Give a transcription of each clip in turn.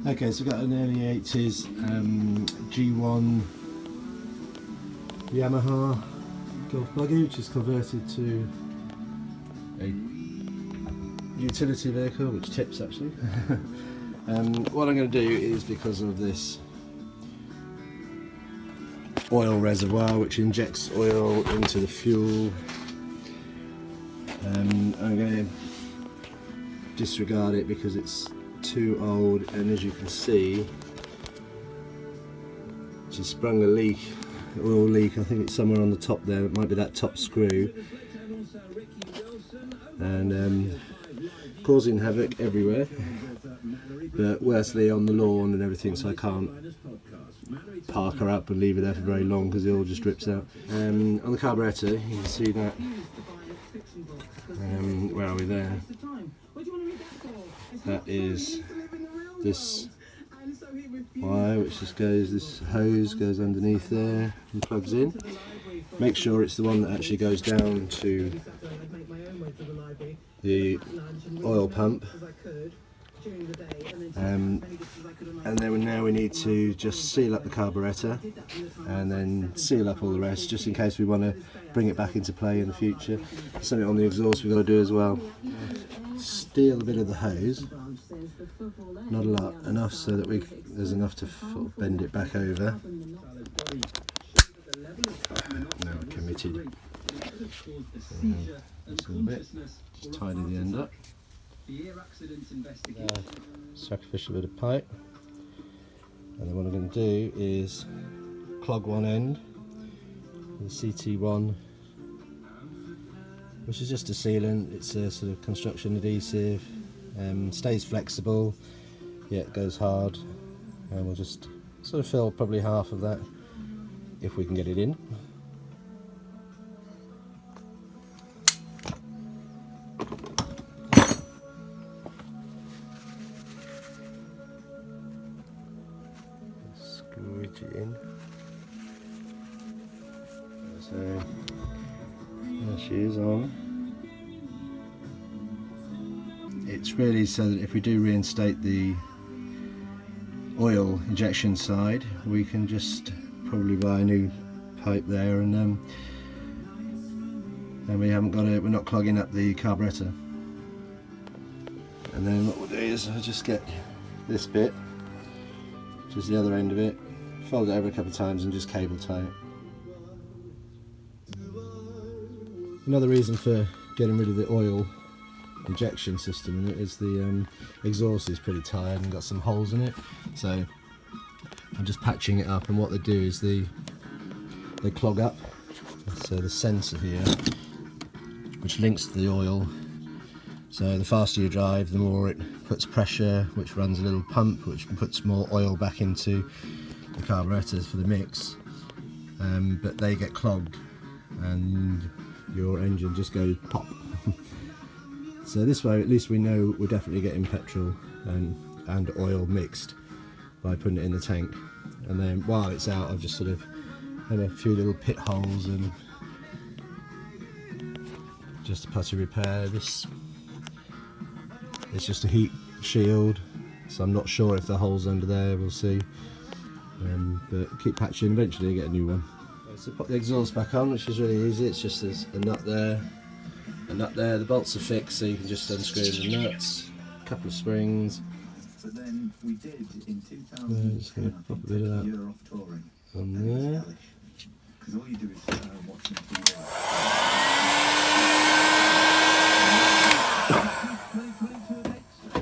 Okay, so we've got an early 80s G1 Yamaha golf buggy, which is converted to a utility vehicle, which tips actually. What I'm going to do is, because of this oil reservoir which injects oil into the fuel, I'm going to disregard it because it's too old, and as you can see, she's sprung a leak, an oil leak. I think it's somewhere on the top there. It might be that top screw, and causing havoc everywhere, but worstly on the lawn and everything, so I can't park her up and leave her there for very long because it all just drips out. On the carburettor you can see that, where are we there? That is this wire which just goes, this hose goes underneath there and plugs in. Make sure it's the one that actually goes down to the oil pump. And then now we need to just seal up the carburettor and then seal up all the rest, just in case we want to bring it back into play in the future. Something on the exhaust we've got to do as well. Steal a bit of the hose, not a lot, enough so that there's enough to bend it back over. Now committed. Just a little bit, just tidy the end up. Sacrificial bit of pipe, and then what I'm going to do is clog one end with a CT1, which is just a sealant. It's a sort of construction adhesive, stays flexible yet goes hard, and we'll just sort of fill probably half of that if we can get it in. Squeeze it in. So there she is on. It's really so that if we do reinstate the oil injection side, we can just probably buy a new pipe there, and we haven't got it. We're not clogging up the carburettor. And then what we'll do is I'll just get this bit, which is the other end of it, fold it over a couple of times and just cable tie it. Another reason for getting rid of the oil injection system in it is the exhaust is pretty tired and got some holes in it, so I'm just patching it up, and what they do is they clog up. So the sensor here, which links to the oil, so the faster you drive the more it puts pressure, which runs a little pump which puts more oil back into the carburetors for the mix, but they get clogged and your engine just goes pop. So this way at least we know we're definitely getting petrol and oil mixed by putting it in the tank. And then while it's out, I've just sort of had a few little pit holes and just a putty repair. This it's just a heat shield, so I'm not sure if the hole's under there, we'll see. But keep patching, eventually you get a new one. So put the exhaust back on, which is really easy. It's just there's a nut there, a nut there. The bolts are fixed, so you can just unscrew the nuts, a couple of springs. But then we did in 2000. I'm just going to pop a bit of that on there. Because all you do is watching TV.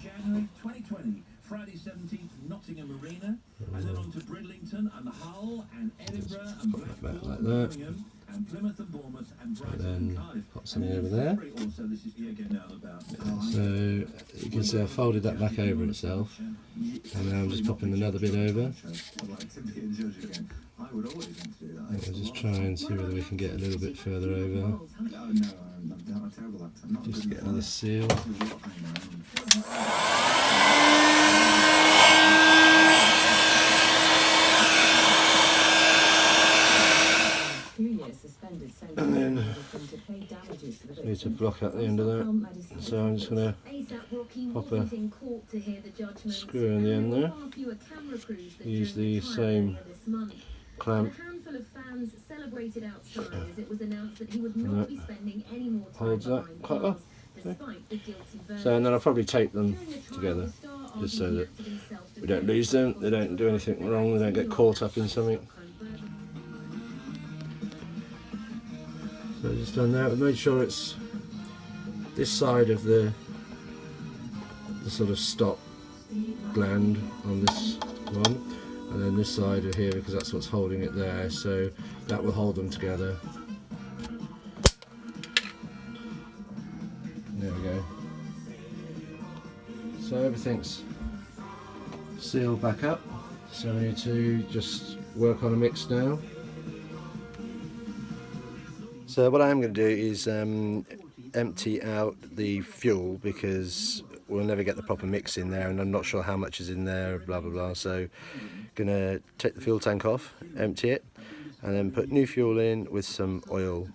January 2020, Friday 17th, Nottingham Arena, and then on to Bridlington and Hull and Edinburgh and Blackpool like and that. Birmingham and Plymouth and Bournemouth and Brighton And and then Cardiff. pop something over there. Also, this is again out about. So you can see I folded that back over itself, and now I'm just popping another bit over. I'll just try and see whether we can get a little bit further over. Just get another seal. And then need to block out the end of that, so I'm just going to pop a screw in the end there. Use the same clamp. And that holds that quite well. So, and then I'll probably tape them together just so that we don't lose them, they don't do anything wrong, they don't get caught up in something. So I've just done that, I've made sure it's this side of the sort of stop gland on this one, and then this side of here, because that's what's holding it there, so that will hold them together. There we go. So everything's sealed back up, so we need to just work on a mix now. So what I am going to do is empty out the fuel, because we'll never get the proper mix in there and I'm not sure how much is in there, blah blah blah. So gonna take the fuel tank off, empty it, and then put new fuel in with some oil.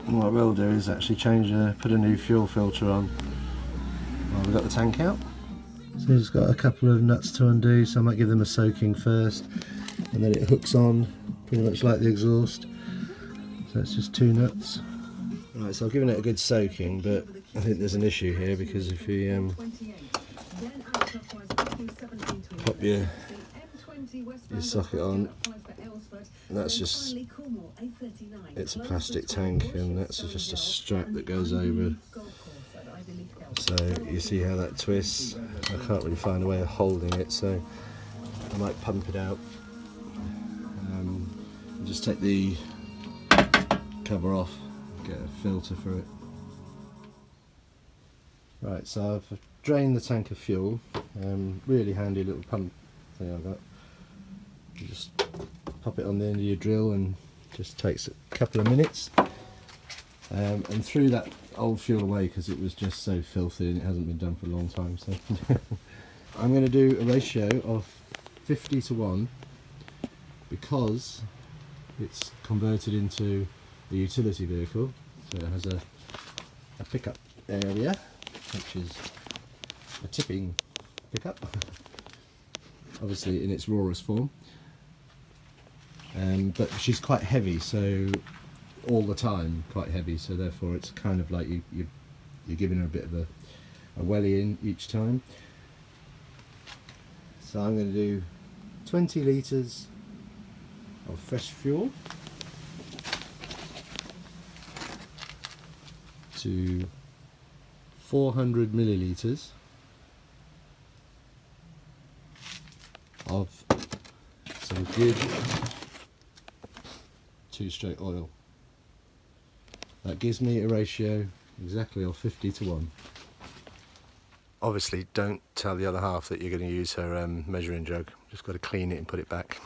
And what I will do is actually put a new fuel filter on while we've got the tank out. So it's got a couple of nuts to undo, so I might give them a soaking first, and then it hooks on pretty much like the exhaust. So it's just 2 nuts. Right, so I've given it a good soaking, but I think there's an issue here, because if you pop your socket on, that's just, it's a plastic tank, and that's just a strap that goes over. So you see how that twists. I can't really find a way of holding it, so I might pump it out. And just take the cover off, get a filter for it. Right, so I've drained the tank of fuel. Really handy little pump thing I've got. You just pop it on the end of your drill and just takes a couple of minutes. And threw that old fuel away because it was just so filthy and it hasn't been done for a long time. So I'm going to do a ratio of 50:1 because it's converted into a utility vehicle. So it has a pickup area, which is a tipping pickup, obviously in its rawest form. But she's quite heavy, so all the time quite heavy, so therefore it's kind of like you're giving her a bit of a welly in each time. So I'm going to do 20 litres of fresh fuel to 400 millilitres of some good 2-stroke oil. That gives me a ratio exactly of 50:1. Obviously don't tell the other half that you're going to use her measuring jug, just got to clean it and put it back.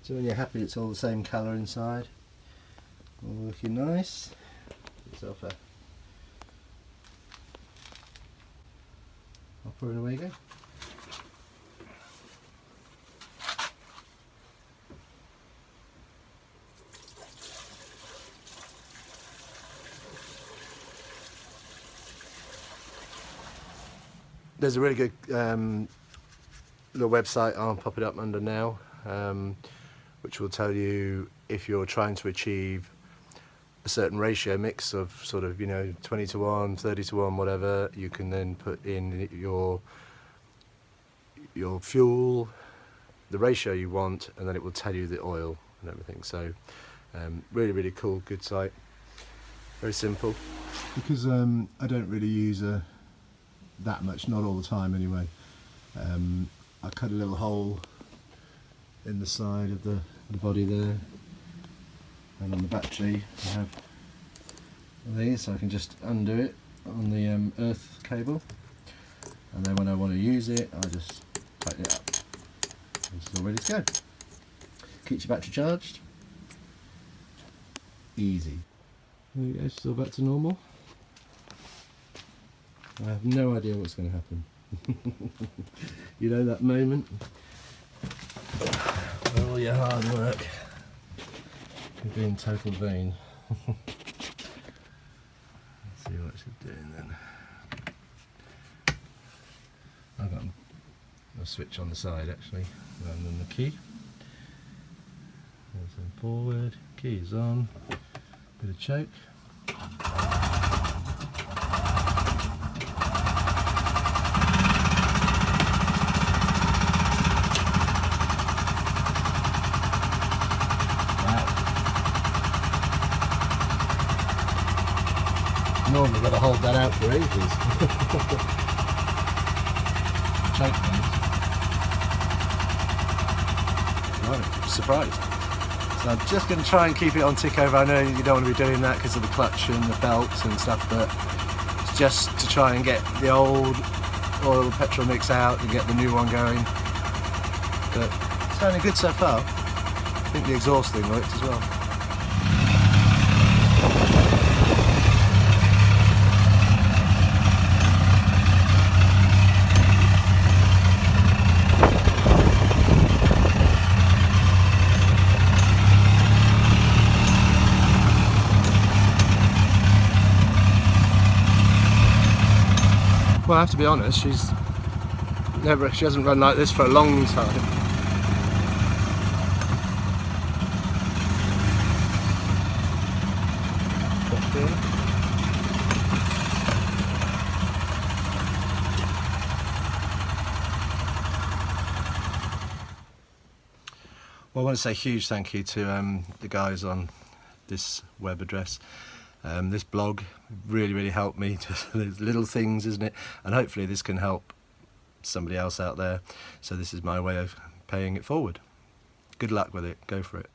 So when you're happy it's all the same colour inside, all looking nice, get yourself a hopper and away you go. There's a really good little website, I'll pop it up under now, which will tell you if you're trying to achieve a certain ratio mix of sort of, 20:1, 30:1, whatever, you can then put in your fuel, the ratio you want, and then it will tell you the oil and everything. So really, really cool, good site, very simple. Because I don't really use that much, not all the time anyway. I cut a little hole in the side of the body there, and on the battery I have these, so I can just undo it on the earth cable, and then when I want to use it I just tighten it up. It's all ready to go. Keeps your battery charged. Easy. There we go, still back to normal. I have no idea what's going to happen. You know that moment where all your hard work could be in total vain. Let's see what she's doing then. I've got a switch on the side actually, rather than the key. There's some forward, key is on, bit of choke. Normally got to hold that out for ages. Choke points. Right, I'm surprised. So I'm just going to try and keep it on tick over. I know you don't want to be doing that because of the clutch and the belts and stuff, but it's just to try and get the old oil petrol mix out and get the new one going. But it's sounding good so far. I think the exhaust thing worked as well. Well, I have to be honest, she hasn't run like this for a long time. Well, I want to say a huge thank you to the guys on this web address. This blog really helped me. Just these little things, isn't it? And hopefully this can help somebody else out there. So this is my way of paying it forward. Good luck with it. Go for it.